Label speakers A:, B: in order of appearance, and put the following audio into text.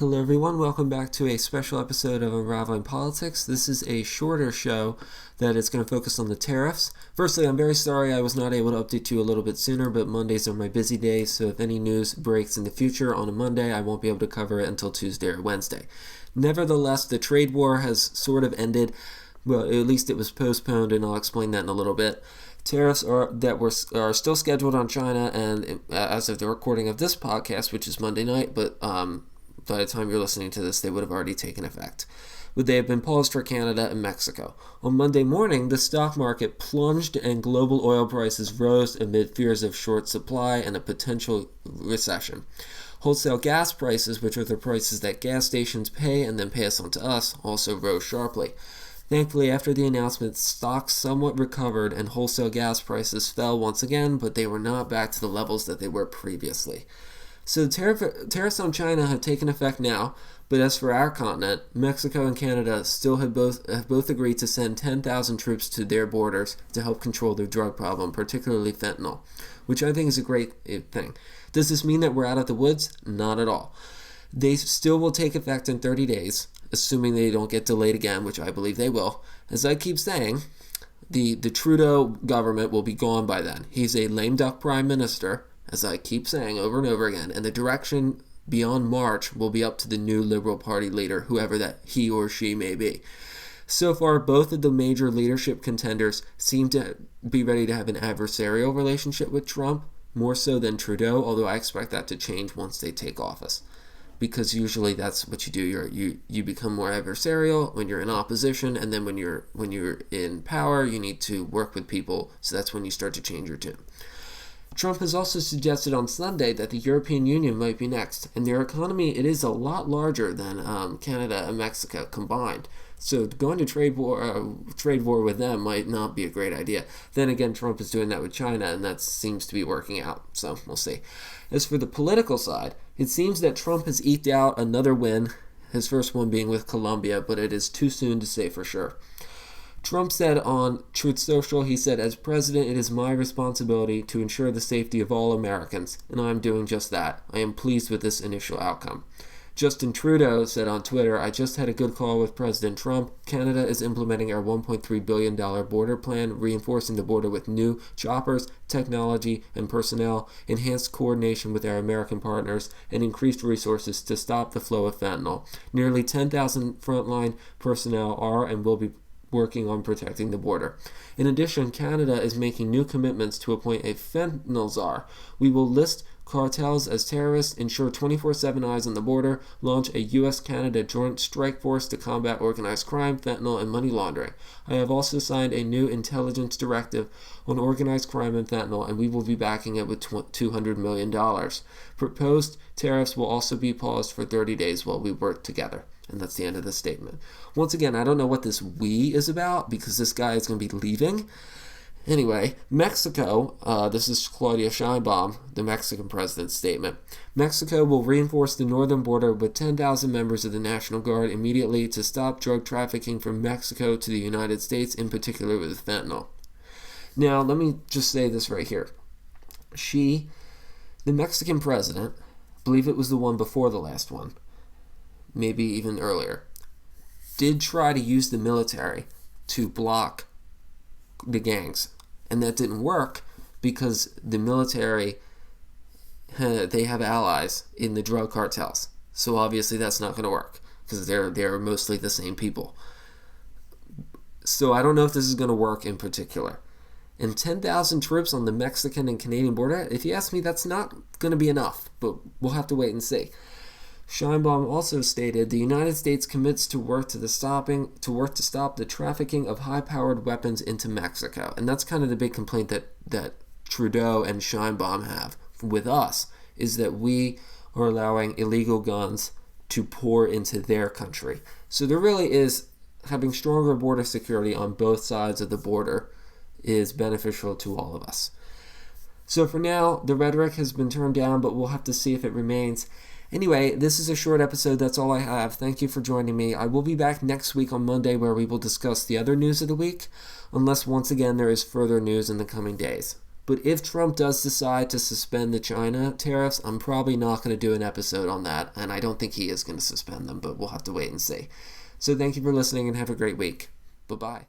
A: Hello everyone, welcome back to a special episode of Unraveling Politics. This is a shorter show that is going to focus on the tariffs. Firstly, I'm very sorry I was not able to update you a little bit sooner, but Mondays are my busy days, so if any news breaks in the future on a Monday, I won't be able to cover it until Tuesday or Wednesday. Nevertheless, the trade war has sort of ended. Well, at least it was postponed, and I'll explain that in a little bit. Tariffs are still scheduled on China, and as of the recording of this podcast, which is Monday night, but by the time you're listening to this, they would have already taken effect. But they have been paused for Canada and Mexico. On Monday morning, the stock market plunged and global oil prices rose amid fears of short supply and a potential recession. Wholesale gas prices, which are the prices that gas stations pay and then pass on to us, also rose sharply. Thankfully, after the announcement, stocks somewhat recovered and wholesale gas prices fell once again, but they were not back to the levels that they were previously. So tariffs on China have taken effect now, but as for our continent, Mexico and Canada still have both agreed to send 10,000 troops to their borders to help control their drug problem, particularly fentanyl, which I think is a great thing. Does this mean that we're out of the woods? Not at all. They still will take effect in 30 days, assuming they don't get delayed again, which I believe they will. As I keep saying, the Trudeau government will be gone by then. He's a lame duck prime minister, as I keep saying over and over again, and the direction beyond March will be up to the new Liberal Party leader, whoever that he or she may be. So far, both of the major leadership contenders seem to be ready to have an adversarial relationship with Trump, more so than Trudeau, although I expect that to change once they take office. Because usually that's what you do. You become more adversarial when you're in opposition, and then when you're in power, you need to work with people, so that's when you start to change your tune. Trump has also suggested on Sunday that the European Union might be next, and their economy, it is a lot larger than Canada and Mexico combined. So going to trade war with them might not be a great idea. Then again, Trump is doing that with China, and that seems to be working out, so we'll see. As for the political side, it seems that Trump has eked out another win, his first one being with Colombia, but it is too soon to say for sure. Trump said on Truth Social, he said, "As president, it is my responsibility to ensure the safety of all Americans, and I am doing just that. I am pleased with this initial outcome." Justin Trudeau said on Twitter, "I just had a good call with President Trump. Canada is implementing our $1.3 billion border plan, reinforcing the border with new choppers, technology, and personnel, enhanced coordination with our American partners, and increased resources to stop the flow of fentanyl. Nearly 10,000 frontline personnel are and will be working on protecting the border. In addition, Canada is making new commitments to appoint a fentanyl czar. We will list cartels as terrorists, ensure 24/7 eyes on the border, launch a U.S.-Canada joint strike force to combat organized crime, fentanyl, and money laundering. I have also signed a new intelligence directive on organized crime and fentanyl, and we will be backing it with $200 million. Proposed tariffs will also be paused for 30 days while we work together." And that's the end of the statement. Once again, I don't know what this "we" is about, because this guy is going to be leaving. Anyway, Mexico, this is Claudia Sheinbaum, the Mexican president's statement. Mexico will reinforce the northern border with 10,000 members of the National Guard immediately to stop drug trafficking from Mexico to the United States, in particular with fentanyl. Now, let me just say this right here. The Mexican president, I believe it was the one before the last one, maybe even earlier, did try to use the military to block the gangs. And that didn't work because the military, they have allies in the drug cartels. So obviously that's not going to work because they're mostly the same people. So I don't know if this is going to work in particular. And 10,000 troops on the Mexican and Canadian border, if you ask me, that's not going to be enough, but we'll have to wait and see. Sheinbaum also stated the United States commits to work to stop the trafficking of high-powered weapons into Mexico. And that's kind of the big complaint that Trudeau and Sheinbaum have with us, is that we are allowing illegal guns to pour into their country. So there really is, having stronger border security on both sides of the border is beneficial to all of us. So for now, the rhetoric has been turned down, but we'll have to see if it remains. Anyway, this is a short episode. That's all I have. Thank you for joining me. I will be back next week on Monday where we will discuss the other news of the week, unless once again there is further news in the coming days. But But if Trump does decide to suspend the China tariffs, I'm probably not going to do an episode on that, and I don't think he is going to suspend them, but we'll have to wait and see. So thank you for listening and have a great week. Bye-bye.